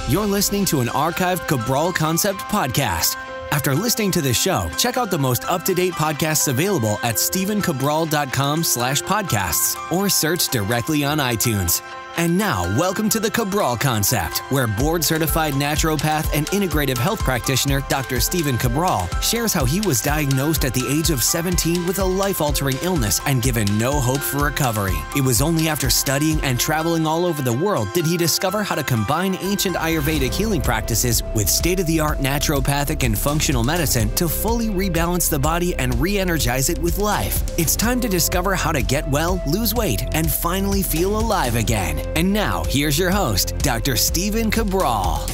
You're listening to an archived Cabral Concept podcast. After listening to this show, check out the most up-to-date podcasts available at stephencabral.com/podcasts or search directly on iTunes. And now, welcome to the Cabral Concept, where board-certified naturopath and integrative health practitioner Dr. Stephen Cabral shares how he was diagnosed at the age of 17 with a life-altering illness and given no hope for recovery. It was only after studying and traveling all over the world did he discover how to combine ancient Ayurvedic healing practices with state-of-the-art naturopathic and functional medicine to fully rebalance the body and re-energize it with life. It's time to discover how to get well, lose weight, and finally feel alive again. And now, here's your host, Dr. Stephen Cabral.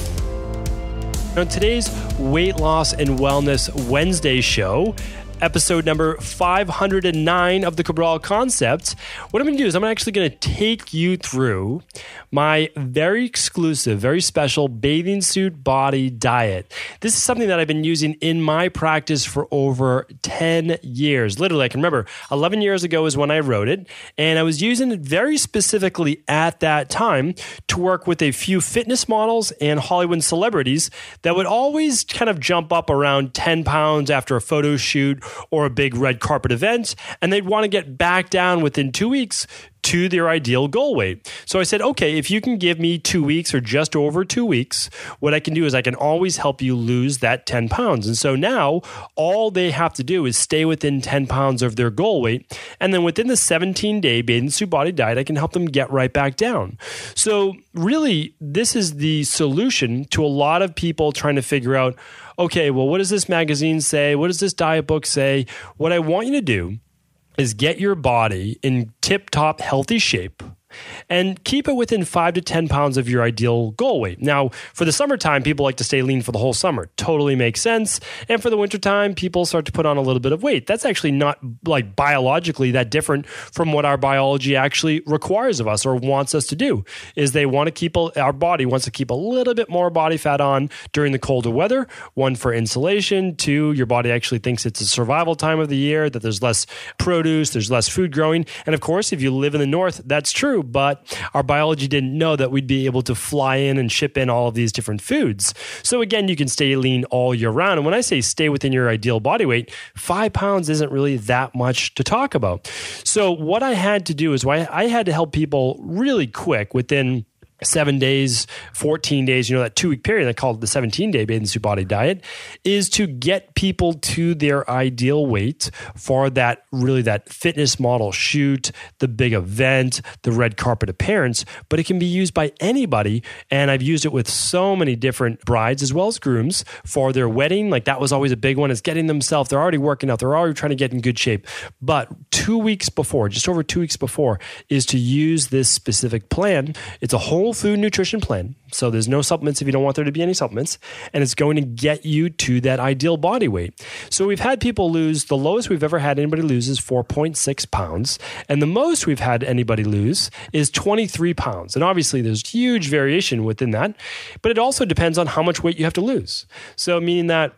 On today's Weight Loss and Wellness Wednesday show, episode number 509 of the Cabral Concept, what I'm going to do is I'm actually going to take you through my very exclusive, very special bathing suit body diet. This is something that I've been using in my practice for over 10 years. Literally, I can remember 11 years ago is when I wrote it, and I was using it very specifically at that time to work with a few fitness models and Hollywood celebrities that would always kind of jump up around 10 pounds after a photo shoot or a big red carpet event, and they'd want to get back down within 2 weeks to their ideal goal weight. So I said, okay, if you can give me 2 weeks or just over 2 weeks, what I can do is I can always help you lose that 10 pounds. And so now all they have to do is stay within 10 pounds of their goal weight. And then within the 17-day bathing suit body diet, I can help them get right back down. So really, this is the solution to a lot of people trying to figure out, okay, well, what does this magazine say? What does this diet book say? What I want you to do is get your body in tip-top healthy shape and keep it within 5 to 10 pounds of your ideal goal weight. Now, for the summertime, people like to stay lean for the whole summer. Totally makes sense. And for the wintertime, people start to put on a little bit of weight. That's actually not like biologically that different from what our biology actually requires of us or wants us to do, is they want to keep, our body wants to keep a little bit more body fat on during the colder weather. One, for insulation. Two, your body actually thinks it's a survival time of the year, that there's less produce, there's less food growing. And of course, if you live in the north, that's true. But our biology didn't know that we'd be able to fly in and ship in all of these different foods. So again, you can stay lean all year round. And when I say stay within your ideal body weight, 5 pounds isn't really that much to talk about. So what I had to do is I had to help people really quick within 7 days, 14 days, that 2 week period, I call it the 17-day bathing suit body diet, is to get people to their ideal weight for that fitness model shoot, the big event, the red carpet appearance. But it can be used by anybody. And I've used it with so many different brides as well as grooms for their wedding. Like that was always a big one, is getting themselves, they're already working out, they're already trying to get in good shape. But 2 weeks before, just over 2 weeks before, is to use this specific plan. It's a whole food nutrition plan. So there's no supplements if you don't want there to be any supplements. And it's going to get you to that ideal body weight. So we've had people lose, the lowest we've ever had anybody lose is 4.6 pounds. And the most we've had anybody lose is 23 pounds. And obviously there's huge variation within that, but it also depends on how much weight you have to lose. So meaning that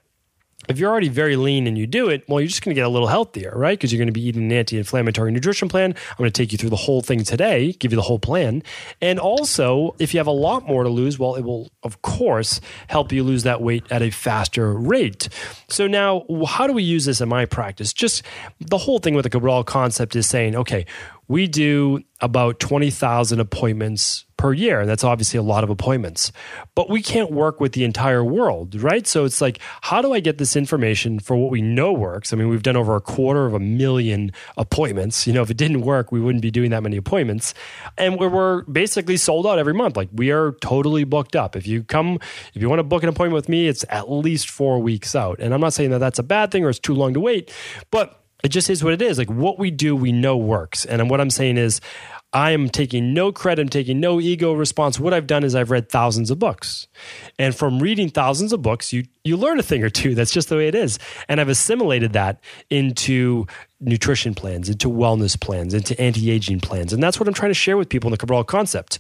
if you're already very lean and you do it, well, you're just going to get a little healthier, right? Because you're going to be eating an anti-inflammatory nutrition plan. I'm going to take you through the whole thing today, give you the whole plan. And also, if you have a lot more to lose, well, it will, of course, help you lose that weight at a faster rate. So now, how do we use this in my practice? Just the whole thing with the Cabral Concept is saying, okay, we do about 20,000 appointments per year. And that's obviously a lot of appointments. But we can't work with the entire world, right? So it's like, how do I get this information for what we know works? I mean, we've done over 250,000 appointments. If it didn't work, we wouldn't be doing that many appointments. And we're basically sold out every month. Like we are totally booked up. If you want to book an appointment with me, it's at least 4 weeks out. And I'm not saying that that's a bad thing or it's too long to wait, but it just is what it is. Like what we do, we know works. And what I'm saying is I am taking no credit, I'm taking no ego response. What I've done is I've read thousands of books. And from reading thousands of books, you learn a thing or two. That's just the way it is. And I've assimilated that into nutrition plans, into wellness plans, into anti-aging plans. And that's what I'm trying to share with people in the Cabral Concept.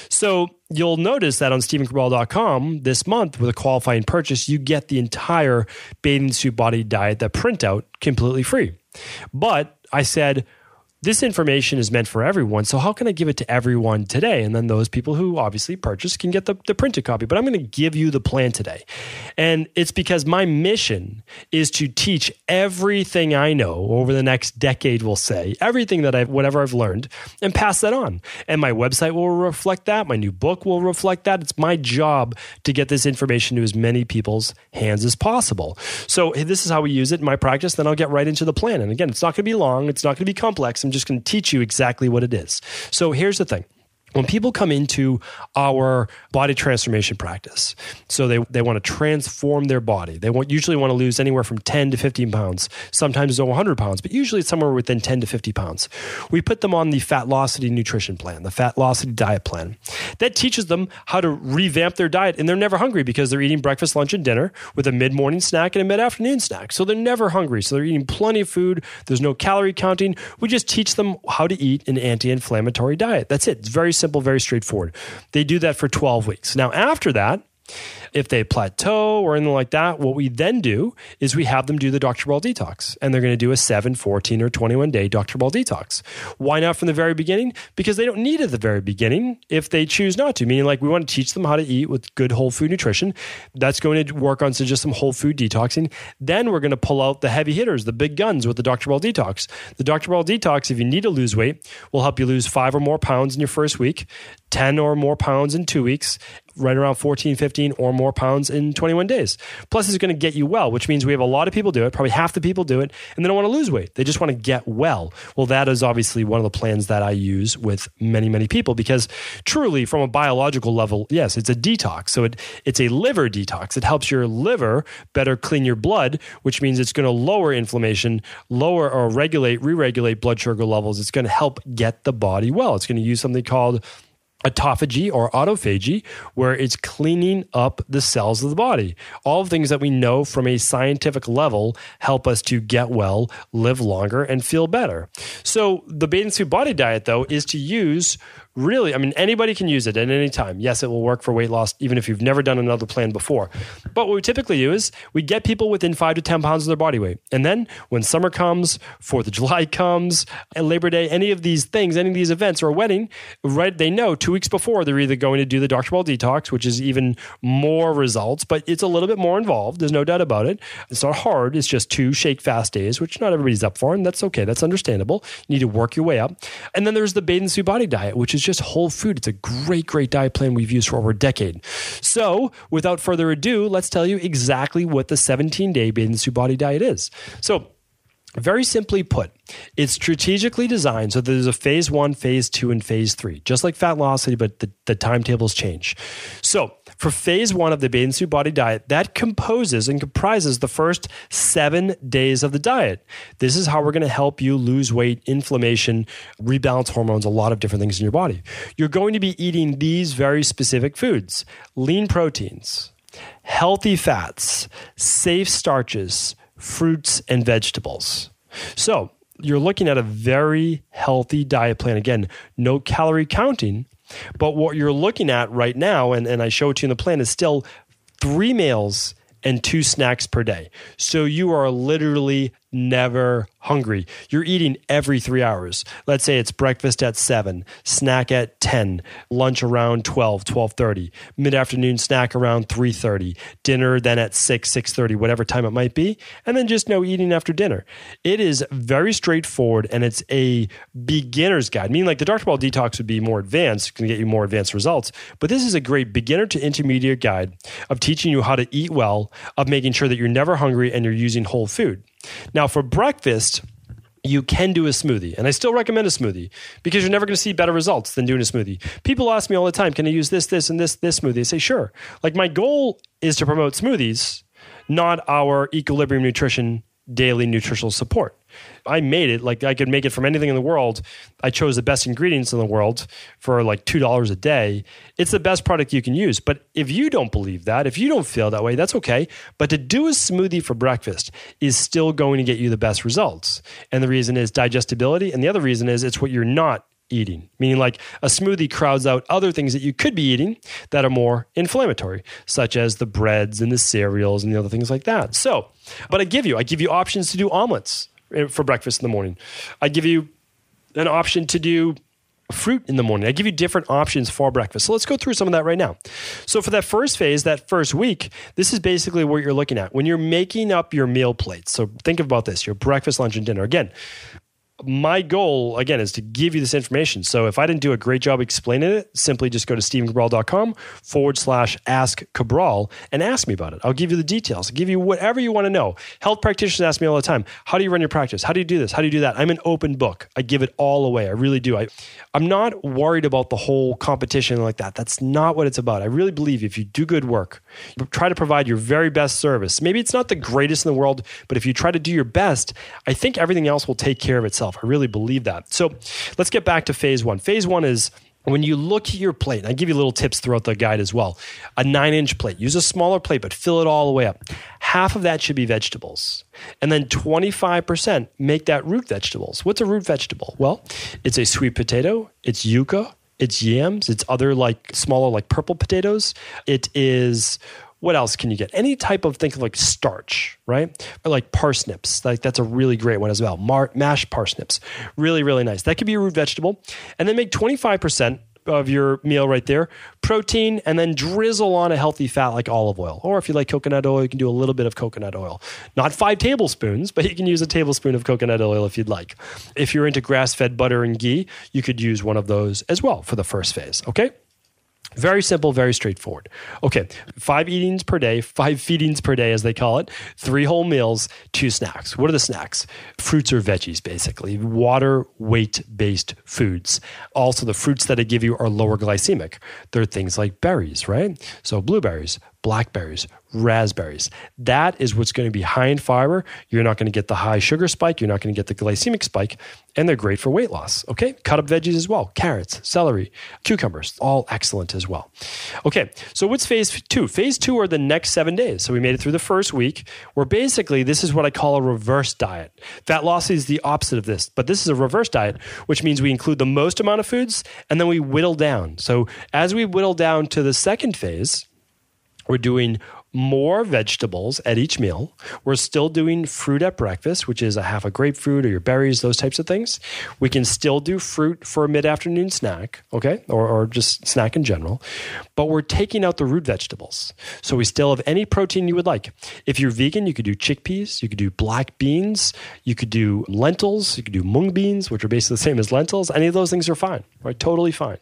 So you'll notice that on stephencabral.com this month with a qualifying purchase, you get the entire bathing suit body diet, that printout, completely free. But I said, this information is meant for everyone. So how can I give it to everyone today? And then those people who obviously purchase can get the printed copy. But I'm going to give you the plan today. And it's because my mission is to teach everything I know over the next decade, we'll say, everything that whatever I've learned, and pass that on. And my website will reflect that. My new book will reflect that. It's my job to get this information to as many people's hands as possible. So this is how we use it in my practice. Then I'll get right into the plan. And again, it's not going to be long. It's not going to be complex. I'm just going to teach you exactly what it is. So here's the thing. When people come into our body transformation practice, so they want to transform their body. They usually want to lose anywhere from 10 to 15 pounds, sometimes 100 pounds, but usually it's somewhere within 10 to 50 pounds. We put them on the Fatlocity nutrition plan, the Fatlocity diet plan. That teaches them how to revamp their diet, and they're never hungry because they're eating breakfast, lunch, and dinner with a mid-morning snack and a mid-afternoon snack. So they're never hungry. So they're eating plenty of food. There's no calorie counting. We just teach them how to eat an anti-inflammatory diet. That's it. It's very simple, very straightforward. They do that for 12 weeks. Now, after that, if they plateau or anything like that, what we then do is we have them do the Dr. Cabral detox. And they're going to do a 7, 14, or 21-day Dr. Cabral detox. Why not from the very beginning? Because they don't need it at the very beginning if they choose not to. Meaning, like, we want to teach them how to eat with good whole food nutrition. That's going to work on just some whole food detoxing. Then we're going to pull out the heavy hitters, the big guns with the Dr. Cabral detox. The Dr. Cabral detox, if you need to lose weight, will help you lose 5 or more pounds in your first week, 10 or more pounds in 2 weeks, right around 14, 15 or more pounds in 21 days. Plus, it's going to get you well, which means we have a lot of people do it. Probably half the people do it, and they don't want to lose weight. They just want to get well. Well, that is obviously one of the plans that I use with many, many people, because truly, from a biological level, yes, it's a detox. So it's a liver detox. It helps your liver better clean your blood, which means it's going to lower inflammation, lower or re-regulate blood sugar levels. It's going to help get the body well. It's going to use something called autophagy or autophagy, where it's cleaning up the cells of the body. All things that we know from a scientific level help us to get well, live longer, and feel better. So the bathing suit body diet, though, is to use really, I mean, anybody can use it at any time. Yes, it will work for weight loss, even if you've never done another plan before. But what we typically do is we get people within 5 to 10 pounds of their body weight. And then when summer comes, 4th of July comes, and Labor Day, any of these things, any of these events or a wedding, right, they know 2 weeks before they're either going to do the Dr. Cabral detox, which is even more results, but it's a little bit more involved. There's no doubt about it. It's not hard. It's just 2 shake fast days, which not everybody's up for, and that's okay. That's understandable. You need to work your way up. And then there's the bathing suit body diet, which is just whole food. It's a great, great diet plan we've used for over a decade. So without further ado, let's tell you exactly what the 17-day bathing suit body diet is. So very simply put, it's strategically designed so that there's a phase 1, phase 2, and phase 3, just like Fatlocity, but the timetables change. So for phase 1 of the bathing suit body diet, that composes and comprises the first 7 days of the diet. This is how we're going to help you lose weight, inflammation, rebalance hormones, a lot of different things in your body. You're going to be eating these very specific foods: lean proteins, healthy fats, safe starches, fruits, and vegetables. So you're looking at a very healthy diet plan. Again, no calorie counting, but what you're looking at right now, and I show it to you in the plan, is still 3 meals and 2 snacks per day. So you are literally never hungry. You're eating every 3 hours. Let's say it's breakfast at 7, snack at 10, lunch around 12, 12:30, mid-afternoon snack around 3:30, dinner then at 6, 6:30, whatever time it might be, and then just no eating after dinner. It is very straightforward, and it's a beginner's guide. Meaning, like, the Dr. Cabral detox would be more advanced, can get you more advanced results, but this is a great beginner to intermediate guide of teaching you how to eat well, of making sure that you're never hungry and you're using whole food. Now, for breakfast, you can do a smoothie. And I still recommend a smoothie because you're never going to see better results than doing a smoothie. People ask me all the time, can I use this, and this smoothie? I say, sure. Like, my goal is to promote smoothies, not our Equilibrium Nutrition daily nutritional support. I made it, like, I could make it from anything in the world. I chose the best ingredients in the world for like $2 a day. It's the best product you can use. But if you don't believe that, if you don't feel that way, that's okay. But to do a smoothie for breakfast is still going to get you the best results. And the reason is digestibility. And the other reason is it's what you're not eating. Meaning, like, a smoothie crowds out other things that you could be eating that are more inflammatory, such as the breads and the cereals and the other things like that. So, but I give you options to do omelets for breakfast in the morning. I give you an option to do fruit in the morning. I give you different options for breakfast. So let's go through some of that right now. So for that first phase, that first week, this is basically what you're looking at. When you're making up your meal plates, so think about this, your breakfast, lunch, and dinner. Again, my goal, again, is to give you this information. So if I didn't do a great job explaining it, simply just go to stephencabral.com/ask Cabral and ask me about it. I'll give you the details. I'll give you whatever you want to know. Health practitioners ask me all the time, how do you run your practice? How do you do this? How do you do that? I'm an open book. I give it all away. I really do. I'm not worried about the whole competition like that. That's not what it's about. I really believe if you do good work, try to provide your very best service. Maybe it's not the greatest in the world, but if you try to do your best, I think everything else will take care of itself. I really believe that. So let's get back to phase one. Phase one is when you look at your plate, and I give you little tips throughout the guide as well. A 9-inch plate. Use a smaller plate, but fill it all the way up. Half of that should be vegetables. And then 25% make that root vegetables. What's a root vegetable? Well, it's a sweet potato. It's yucca. It's yams. It's other smaller purple potatoes. It is... What else can you get? Any type of, think of like starch, right? Or like parsnips. That's a really great one as well. Mashed parsnips. Really, really nice. That could be a root vegetable. And then make 25% of your meal right there, protein, and then drizzle on a healthy fat like olive oil. Or if you like coconut oil, you can do a little bit of coconut oil. Not 5 tablespoons, but you can use a tablespoon of coconut oil if you'd like. If you're into grass-fed butter and ghee, you could use one of those as well for the first phase, okay? Very simple, very straightforward. Okay, 5 eatings per day, 5 feedings per day, as they call it, 3 whole meals, 2 snacks. What are the snacks? Fruits or veggies, basically. Water weight-based foods. Also, the fruits that I give you are lower glycemic. They're things like berries, right? So blueberries, blackberries, raspberries. That is what's going to be high in fiber. You're not going to get the high sugar spike. You're not going to get the glycemic spike. And they're great for weight loss. Okay. Cut up veggies as well. Carrots, celery, cucumbers, all excellent as well. Okay. So what's phase 2? Phase 2 are the next 7 days. So we made it through the first week where basically this is what I call a reverse diet. Fat loss is the opposite of this, but this is a reverse diet, which means we include the most amount of foods and then we whittle down. So as we whittle down to the second phase, we're doing more vegetables at each meal. We're still doing fruit at breakfast, which is a half a grapefruit or your berries, those types of things. We can still do fruit for a mid-afternoon snack, okay, or just snack in general. But we're taking out the root vegetables. So we still have any protein you would like. If you're vegan, you could do chickpeas, you could do black beans, you could do lentils, you could do mung beans, which are basically the same as lentils. Any of those things are fine, right? Totally fine.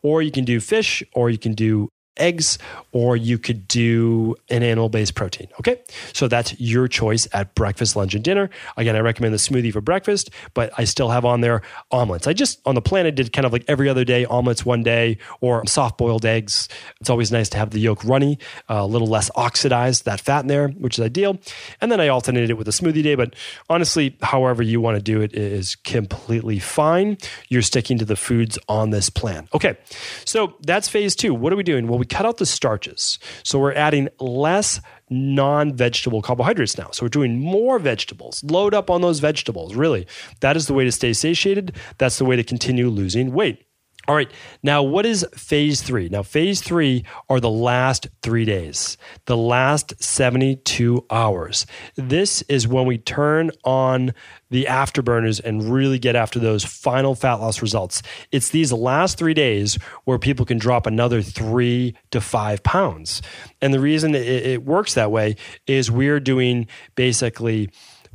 Or you can do fish, or you can do eggs, or you could do an animal-based protein, okay? So that's your choice at breakfast, lunch, and dinner. Again, I recommend the smoothie for breakfast, but I still have on there omelets. On the plan, I did kind of like every other day, omelets one day, or soft-boiled eggs. It's always nice to have the yolk runny, a little less oxidized, that fat in there, which is ideal. And then I alternated it with a smoothie day, but honestly, however you want to do it is completely fine. You're sticking to the foods on this plan. Okay, so that's phase 2. What are we doing? Well, we cut out the starches. So we're adding less non-vegetable carbohydrates now. So we're doing more vegetables. Load up on those vegetables, really. That is the way to stay satiated. That's the way to continue losing weight. All right, now what is phase 3? Now phase 3 are the last 3 days, the last 72 hours. This is when we turn on the afterburners and really get after those final fat loss results. It's these last 3 days where people can drop another 3 to 5 pounds. And the reason it works that way is we're doing basically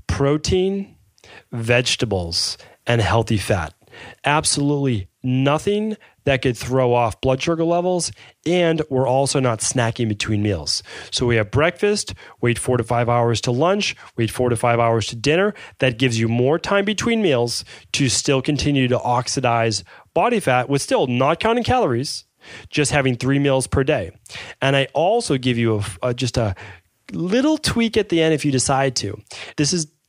protein, vegetables, and healthy fat. Absolutely nothing that could throw off blood sugar levels, and we're also not snacking between meals. So we have breakfast, wait 4 to 5 hours to lunch, wait 4 to 5 hours to dinner. That gives you more time between meals to still continue to oxidize body fat with still not counting calories, just having 3 meals per day. And I also give you just a little tweak at the end if you decide to.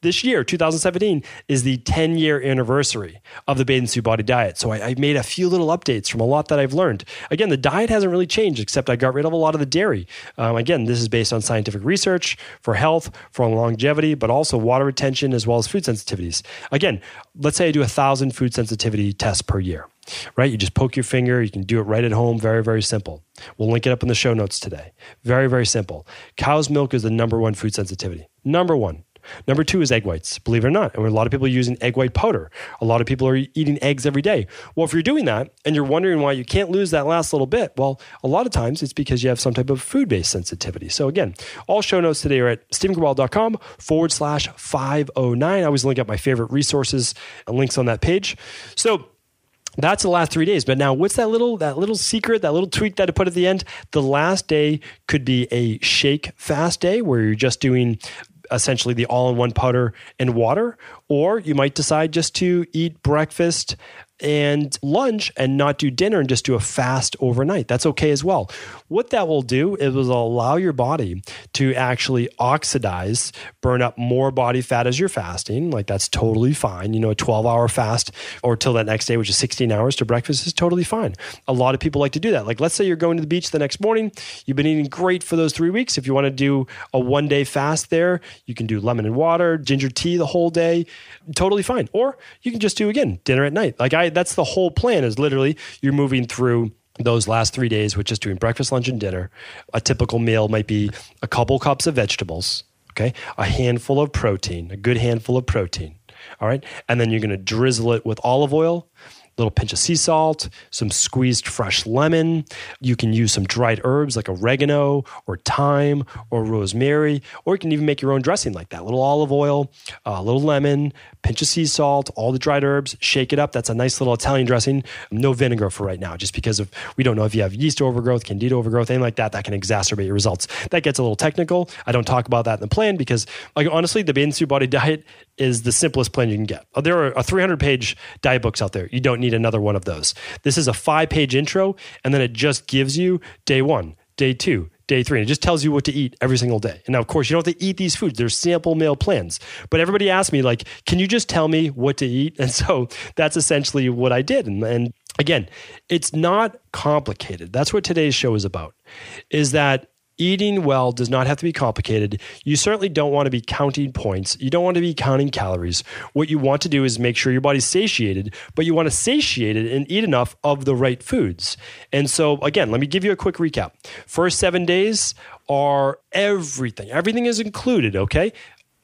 This year, 2017, is the 10-year anniversary of the Bathe and Sue Body Diet. So I made a few little updates from a lot that I've learned. Again, the diet hasn't really changed, except I got rid of a lot of the dairy. Again, this is based on scientific research for health, for longevity, but also water retention as well as food sensitivities. Again, let's say I do 1,000 food sensitivity tests per year. Right? You just poke your finger. You can do it right at home. Very, very simple. We'll link it up in the show notes today. Very, very simple. Cow's milk is the number 1 food sensitivity. Number 1. Number 2 is egg whites, believe it or not. And a lot of people are using egg white powder. A lot of people are eating eggs every day. Well, if you're doing that and you're wondering why you can't lose that last little bit, well, a lot of times it's because you have some type of food-based sensitivity. So again, all show notes today are at stephencabral.com/509. I always link up my favorite resources and links on that page. So that's the last 3 days. But now what's that little secret, that little tweak that I put at the end? The last day could be a shake fast day where you're just doing essentially the all-in-one powder and water, or you might decide just to eat breakfast and lunch and not do dinner and just do a fast overnight. That's okay as well. What that will do is it'll allow your body to actually oxidize, burn up more body fat as you're fasting. Like that's totally fine. A 12-hour fast or till that next day, which is 16 hours to breakfast, is totally fine. A lot of people like to do that. Like let's say you're going to the beach the next morning. You've been eating great for those 3 weeks. If you want to do a 1-day fast there, you can do lemon and water, ginger tea the whole day. Totally fine. Or you can just do, again, dinner at night. That's the whole plan, is literally you're moving through those last 3 days with just doing breakfast, lunch, and dinner. A typical meal might be a couple cups of vegetables, okay? A handful of protein, a good handful of protein, all right? And then you're going to drizzle it with olive oil, little pinch of sea salt, some squeezed fresh lemon. You can use some dried herbs like oregano or thyme or rosemary, or you can even make your own dressing like that. Little olive oil, a little lemon, pinch of sea salt, all the dried herbs, shake it up. That's a nice little Italian dressing. No vinegar for right now, just because we don't know if you have yeast overgrowth, candida overgrowth, anything like that can exacerbate your results. That gets a little technical. I don't talk about that in the plan because, honestly, the Bathing Suit Body diet is the simplest plan you can get. There are 300-page diet books out there. You don't need another one of those. This is a 5-page intro, and then it just gives you day 1, day 2, day 3. And it just tells you what to eat every single day. And now, of course, you don't have to eat these foods. There's sample meal plans. But everybody asked me, can you just tell me what to eat? And so that's essentially what I did. And again, it's not complicated. That's what today's show is about, is that eating well does not have to be complicated. You certainly don't want to be counting points. You don't want to be counting calories. What you want to do is make sure your body's satiated, but you want to satiate it and eat enough of the right foods. And so again, let me give you a quick recap. First 7 days are everything. Everything is included, okay?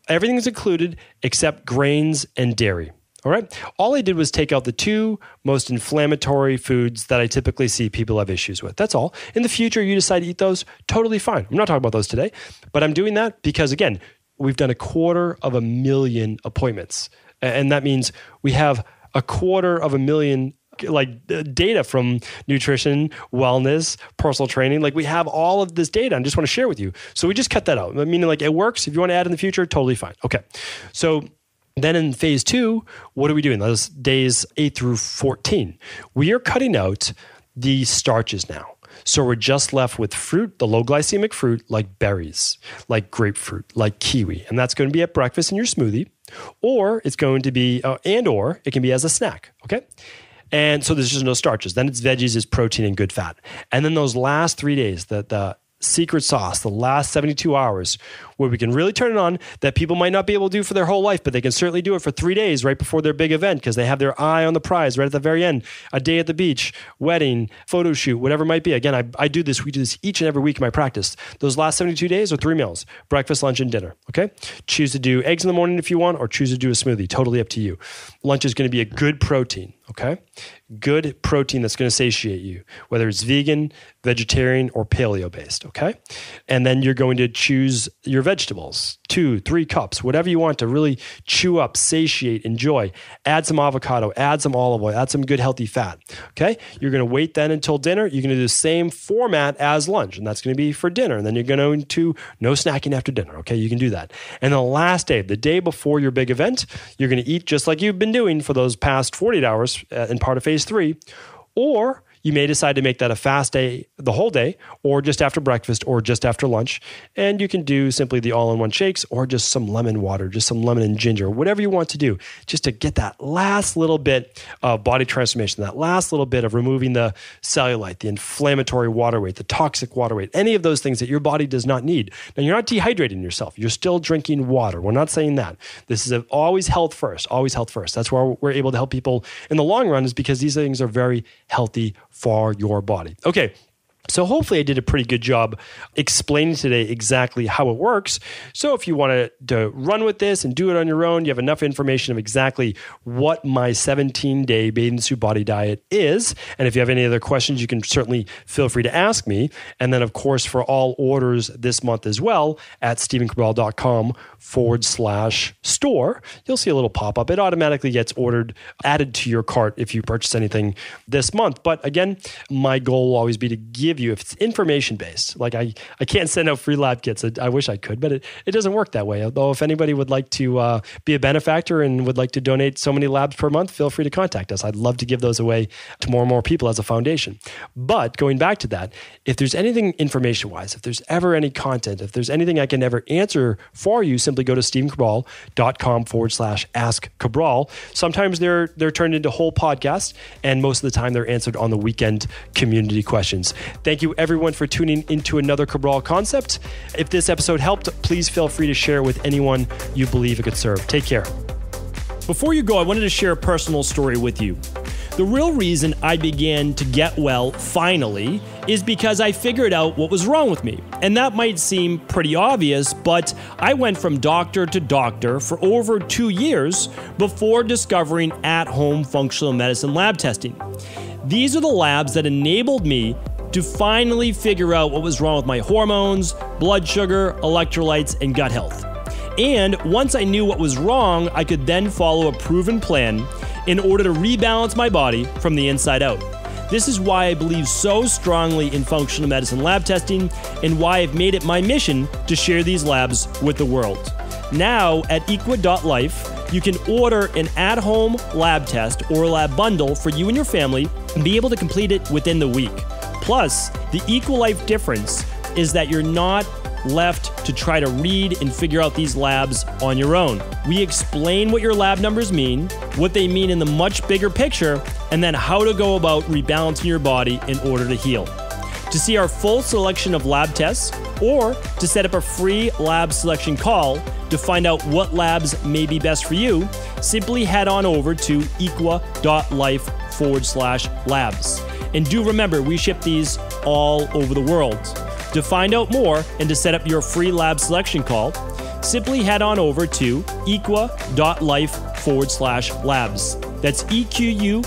Everything is included except grains and dairy. All right. All I did was take out the 2 most inflammatory foods that I typically see people have issues with. That's all. In the future, you decide to eat those, totally fine. I'm not talking about those today, but I'm doing that because, again, we've done 250,000 appointments. And that means we have 250,000 data from nutrition, wellness, personal training. We have all of this data and just want to share with you. So we just cut that out. Meaning it works. If you want to add in the future, totally fine. Okay. So then in phase 2, what are we doing? Those days 8 through 14. We are cutting out the starches now. So we're just left with fruit, the low glycemic fruit, like berries, like grapefruit, like kiwi. And that's going to be at breakfast in your smoothie, or it's going to be, or it can be as a snack. Okay. And so there's just no starches. Then it's veggies, it's protein, and good fat. And then those last 3 days, the secret sauce, the last 72 hours, where we can really turn it on, that people might not be able to do for their whole life, but they can certainly do it for 3 days right before their big event because they have their eye on the prize right at the very end. A day at the beach, wedding, photo shoot, whatever it might be. Again, we do this each and every week in my practice. Those last 72 days are 3 meals, breakfast, lunch, and dinner. Okay. Choose to do eggs in the morning if you want, or choose to do a smoothie. Totally up to you. Lunch is going to be a good protein. Okay. Good protein that's going to satiate you, whether it's vegan, vegetarian, or paleo based. Okay. And then you're going to choose your vegetables, 2-3 cups, whatever you want to really chew up, satiate, enjoy. Add some avocado, add some olive oil, add some good healthy fat. Okay. You're going to wait then until dinner. You're going to do the same format as lunch, and that's going to be for dinner. And then you're going to no snacking after dinner. Okay. You can do that. And the last day, the day before your big event, you're going to eat just like you've been doing for those past 48 hours in part of phase 3, or you may decide to make that a fast day, the whole day, or just after breakfast, or just after lunch. And you can do simply the all-in-one shakes, or just some lemon water, just some lemon and ginger, whatever you want to do, just to get that last little bit of body transformation, that last little bit of removing the cellulite, the inflammatory water weight, the toxic water weight, any of those things that your body does not need. Now, you're not dehydrating yourself. You're still drinking water. We're not saying that. This is always health first, always health first. That's why we're able to help people in the long run, is because these things are very healthy for your body. Okay, So hopefully I did a pretty good job explaining today exactly how it works. So if you want to run with this and do it on your own, you have enough information of exactly what my 17-day bathing suit body diet is. And if you have any other questions, you can certainly feel free to ask me. And then, of course, for all orders this month as well, at stephencabral.com/store, you'll see a little pop-up. It automatically gets added to your cart if you purchase anything this month. But again, my goal will always be to give you, if it's information-based, like I can't send out free lab kits. I wish I could, but it doesn't work that way. Although if anybody would like to be a benefactor and would like to donate so many labs per month, feel free to contact us. I'd love to give those away to more and more people as a foundation. But going back to that, if there's anything information-wise, if there's ever any content, if there's anything I can ever answer for you, simply go to stephencabral.com/ask Cabral. Sometimes they're turned into whole podcasts, and most of the time they're answered on the weekend community questions. Thank you everyone for tuning into another Cabral Concept. If this episode helped, please feel free to share it with anyone you believe it could serve. Take care. Before you go, I wanted to share a personal story with you. The real reason I began to get well finally is because I figured out what was wrong with me. And that might seem pretty obvious, but I went from doctor to doctor for over 2 years before discovering at-home functional medicine lab testing. These are the labs that enabled me to finally figure out what was wrong with my hormones, blood sugar, electrolytes, and gut health. And once I knew what was wrong, I could then follow a proven plan in order to rebalance my body from the inside out. This is why I believe so strongly in functional medicine lab testing and why I've made it my mission to share these labs with the world. Now at equa.life, you can order an at-home lab test or lab bundle for you and your family and be able to complete it within the week. Plus, the EquaLife difference is that you're not left to try to read and figure out these labs on your own. We explain what your lab numbers mean, what they mean in the much bigger picture, and then how to go about rebalancing your body in order to heal. To see our full selection of lab tests or to set up a free lab selection call to find out what labs may be best for you, simply head on over to equa.life/labs. And do remember, we ship these all over the world. To find out more and to set up your free lab selection call, simply head on over to equa.life/labs. That's EQUI.LIFE/labs.